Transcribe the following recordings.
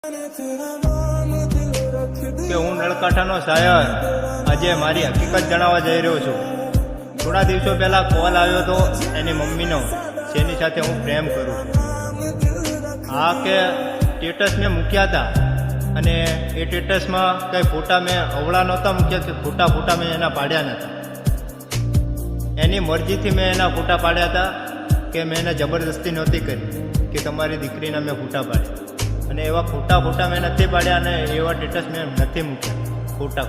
કે હું નળકાંઠાનો શાયર આજે મારી હકીકત જણાવવા જઈ રહ્યો છું. થોડા દિવસો પહેલા કોલ આવ્યો હતો એની મમ્મીનો, જેની સાથે હું પ્રેમ કરું છું. હા, કે સ્ટેટસ મેં મૂક્યા હતા અને એ સ્ટેટસમાં કંઈ ફોટા મેં અવળા નહોતા મૂક્યા કે ફોટા મેં એના પાડ્યા નહોતા. એની મરજીથી મેં એના ફોટા પાડ્યા હતા કે મેં એને જબરદસ્તી નહોતી કરી કે તમારી દીકરીના મેં ફોટા પાડ્યા. અને એવા ફોટા મેં નથી પાડ્યા અને એવા સ્ટેટસ મેં નથી મૂક્યા. ફોટા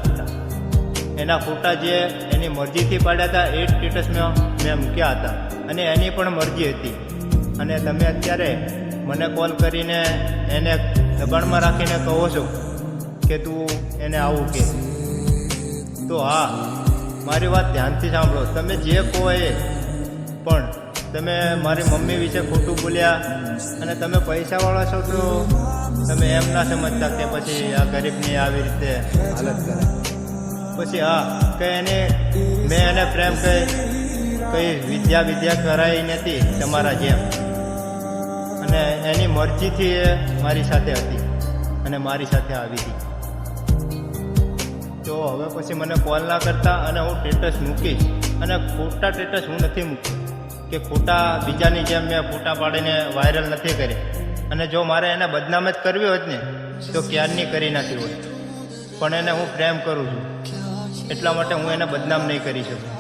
એના ફોટા જે એની મરજીથી પાડ્યા હતા એ સ્ટેટસ મેં મૂક્યા હતા અને એની પણ મરજી હતી. અને તમે અત્યારે મને કોલ કરીને એને દબાણમાં રાખીને કહો છો કે તું એને આવું કે. તો હા, મારી વાત ધ્યાનથી સાંભળો. તમે જે કહો એ, પણ તમે મારી મમ્મી વિશે ખોટું બોલ્યા અને તમે પૈસાવાળા છો તો તમે એમ ના સમજતા કે પછી આ ગરીબની આવી રીતે હાલત કરે. પછી હા, કે મેં એને પ્રેમ કઈ વિદ્યા કરાવી નથી તમારા જેમ. અને એની મરજીથી એ મારી સાથે હતી અને મારી સાથે આવી હતી. તો હવે પછી મને કોલ ના કરતા અને હું સ્ટેટસ મૂકીશ. અને ખોટા સ્ટેટસ હું નથી મૂકતો કે ખોટા બીજાની જેમ મેં ફોટા પાડીને વાયરલ નથી કરી. અને જો મારે એને બદનામ જ કરવી હોત ને તો ક્યારની કરી નાખી હોત. પણ એને હું પ્રેમ કરું છું એટલા માટે હું એને બદનામ નહીં કરી શકું.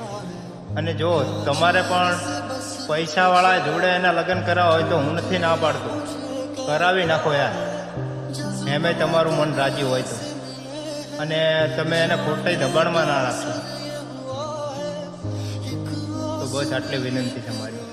અને જો તમારે પણ પૈસાવાળા જોડે એના લગ્ન કરાવવા હોય તો હું નથી ના પાડતો, કરાવી નાખો યાર, એમાંય તમારું મન રાજી હોય તો. અને તમે એને ખોટા દબાણમાં ના રાખશો. તો બસ આટલી વિનંતી છે મારી.